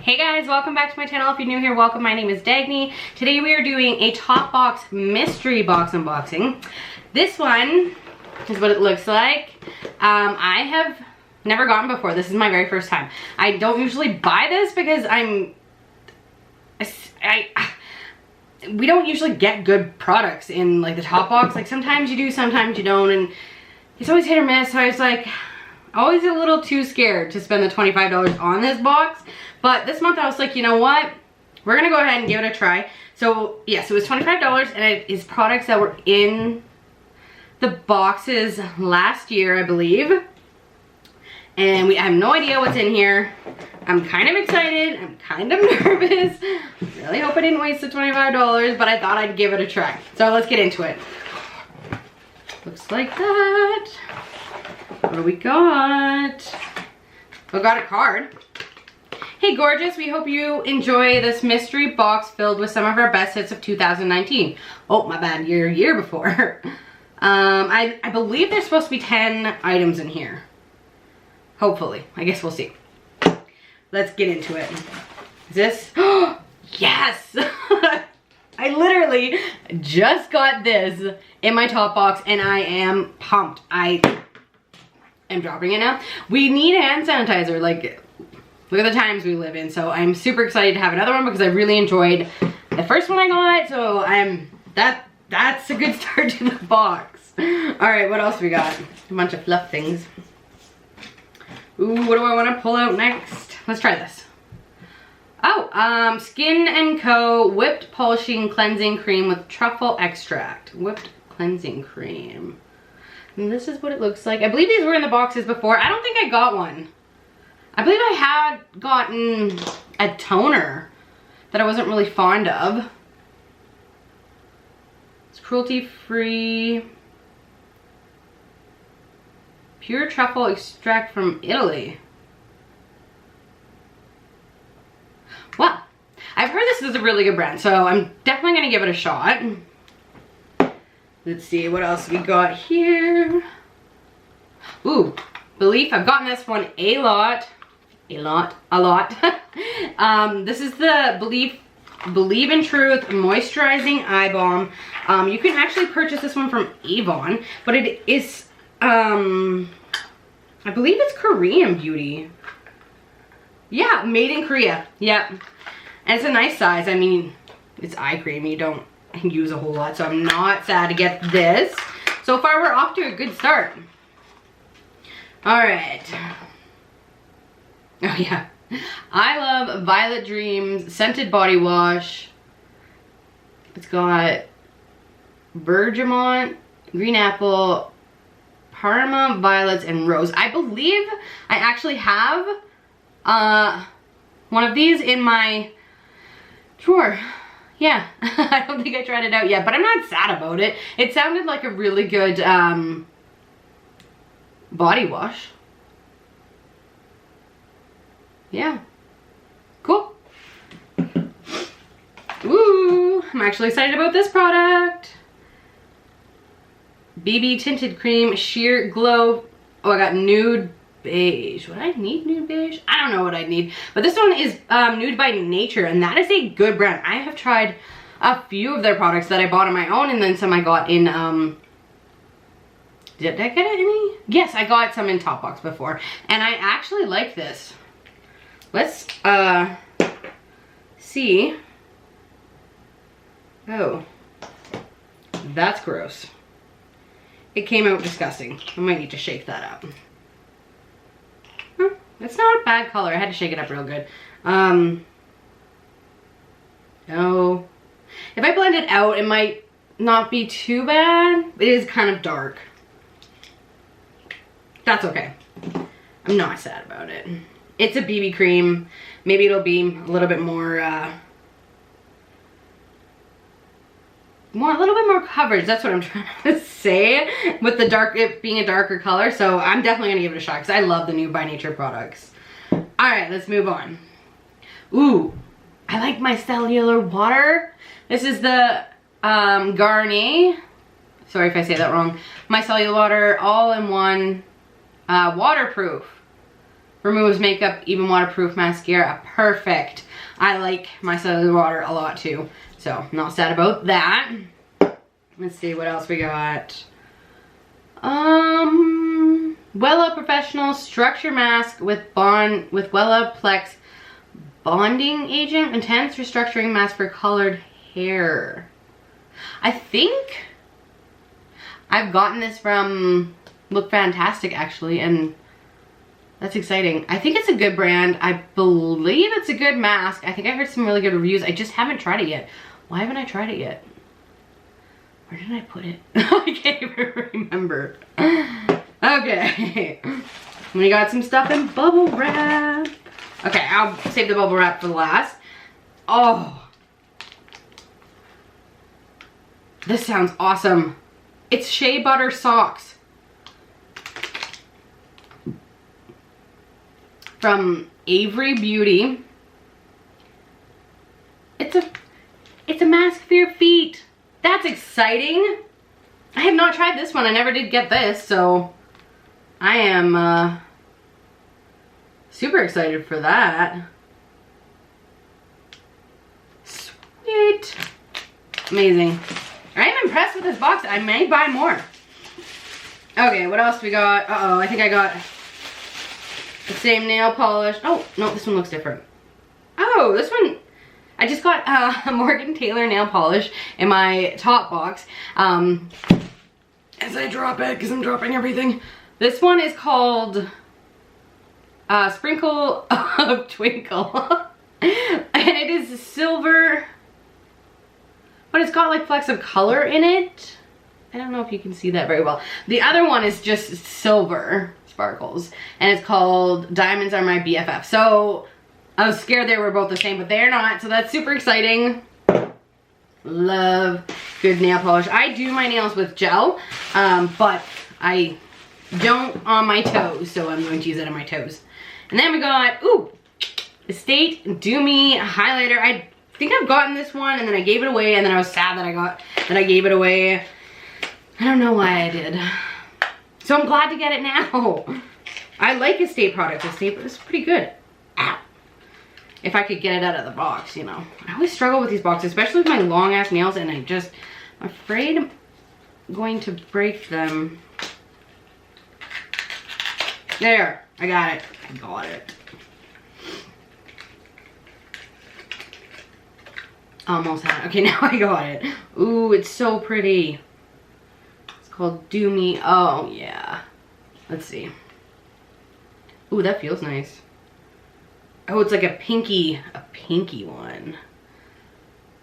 Hey guys, welcome back to my channel. If you're new here, welcome. My name is Dagny. Today we are doing a Topbox mystery box unboxing. This one is what it looks like. I have never gotten before. This is my very first time. I don't usually buy this because we don't usually get good products in like the Topbox. Like sometimes you do, sometimes you don't, and it's always hit or miss. So I was like, always a little too scared to spend the $25 on this box. But this month I was like, you know what? We're gonna go ahead and give it a try. So yes, it was $25 and it is products that were in the boxes last year, I believe. And I have no idea what's in here. I'm kind of excited, I'm kind of nervous. Really hope I didn't waste the $25, but I thought I'd give it a try. So let's get into it. Looks like that. What do we got? We got a card. Hey gorgeous, we hope you enjoy this mystery box filled with some of our best hits of 2019. Oh, my bad, year before. I believe there's supposed to be 10 items in here. Hopefully, I guess we'll see. Let's get into it. Is this? Yes! I literally just got this in my Topbox and I am pumped. I am dropping it now. We need hand sanitizer, like, look at the times we live in. So I'm super excited to have another one because I really enjoyed the first one I got. So that's a good start to the box. All right, what else we got? A bunch of fluff things. Ooh, what do I want to pull out next? Let's try this. Oh, Skin & Co. Whipped Polishing Cleansing Cream with Truffle Extract. Whipped Cleansing Cream. And this is what it looks like. I believe these were in the boxes before. I don't think I got one. I believe I had gotten a toner that I wasn't really fond of. It's cruelty-free. Pure truffle extract from Italy. Well, I've heard this is a really good brand, so I'm definitely gonna give it a shot. Let's see what else we got here. Ooh, Belief. I've gotten this one a lot. This is the Believe in Truth Moisturizing Eye Balm. You can actually purchase this one from Avon, but it is, I believe it's Korean beauty. Yeah, made in Korea. Yep. And it's a nice size. I mean, it's eye cream. You don't use a whole lot, so I'm not sad to get this. So far, we're off to a good start. All right. Oh yeah, I love Violet Dreams Scented Body Wash. It's got bergamot, green apple, parma, violets, and rose. I believe I actually have one of these in my drawer. Yeah, I don't think I tried it out yet, but I'm not sad about it. It sounded like a really good body wash. Yeah, cool. Ooh, I'm actually excited about this product. BB Tinted Cream Sheer Glow. Oh, I got Nude Beige. Would I need Nude Beige? I don't know what I'd need. But this one is Nude by Nature, and that is a good brand. I have tried a few of their products that I bought on my own, and then some I got in, did I get any? Yes, I got some in Topbox before, and I actually like this. Let's see. Oh, that's gross. It came out disgusting. I might need to shake that up. Huh, it's not a bad color. I had to shake it up real good. Oh, if I blend it out, it might not be too bad. It is kind of dark. That's okay. I'm not sad about it. It's a BB cream. Maybe it'll be a little bit more, a little bit more coverage. That's what I'm trying to say with the dark, it being a darker color. So I'm definitely gonna give it a shot because I love the Nude by Nature products. All right, let's move on. Ooh, I like my cellular water. This is the Garnier. Sorry if I say that wrong. My cellular water all-in-one waterproof. removes makeup, even waterproof mascara. Perfect. I like my cellular water a lot too, so not sad about that. Let's see what else we got. Wella Professional Structure Mask with Wella Plex Bonding Agent, Intense Restructuring Mask for Colored Hair. I think I've gotten this from Look Fantastic actually, and that's exciting. I think it's a good brand. I believe it's a good mask. I think I heard some really good reviews. I just haven't tried it yet. Why haven't I tried it yet? Where did I put it? I can't even remember. Okay. We got some stuff in bubble wrap. Okay, I'll save the bubble wrap for last. Oh. This sounds awesome. It's shea butter socks. From Avery Beauty. It's a mask for your feet. That's exciting. I have not tried this one. I never did get this, so I am super excited for that. Sweet. Amazing. I am impressed with this box. I may buy more. Okay, what else we got? Uh-oh, I think I got the same nail polish. Oh, no, this one looks different. Oh, this one, I just got a Morgan Taylor nail polish in my Topbox. As I drop it, because I'm dropping everything. This one is called Sprinkle of Twinkle. And it is silver, but it's got like flecks of color in it. I don't know if you can see that very well. The other one is just silver sparkles, and it's called Diamonds Are My BFF. So I was scared they were both the same, but they're not, so that's super exciting. Love good nail polish. I do my nails with gel, but I don't on my toes, so I'm going to use it on my toes. And then we got, ooh, Estate Do Me highlighter. I think I've gotten this one, and then I gave it away, and then I was sad that I gave it away. I don't know why I did. So I'm glad to get it now. I like Estate products. Estate is pretty good. Ow. If I could get it out of the box, you know. I always struggle with these boxes, especially with my long ass nails, and I'm afraid I'm going to break them. There, I got it. I got it. Almost had it. Okay, now I got it. Ooh, it's so pretty. It's called Do Me. Oh, yeah. Let's see. Ooh, that feels nice. Oh, it's like a pinky one.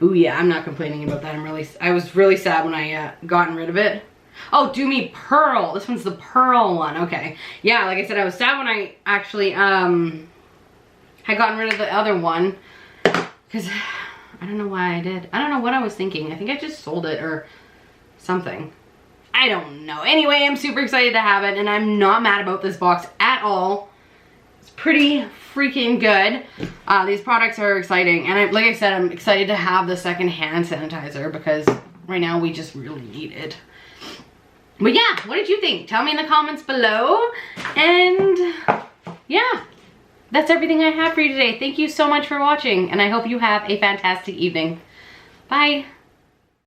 Ooh, yeah, I'm not complaining about that. I was really sad when I gotten rid of it. Oh, Do Me Pearl. This one's the pearl one. Okay. Yeah, like I said, I was sad when I actually had gotten rid of the other one, because I don't know why I did. I don't know what I was thinking. I think I just sold it or something. I don't know. Anyway, I'm super excited to have it, and I'm not mad about this box at all. It's pretty freaking good. These products are exciting, and like I said, I'm excited to have the second hand sanitizer because right now we just really need it. But yeah, what did you think? Tell me in the comments below. And yeah, that's everything I have for you today. Thank you so much for watching, and I hope you have a fantastic evening. Bye.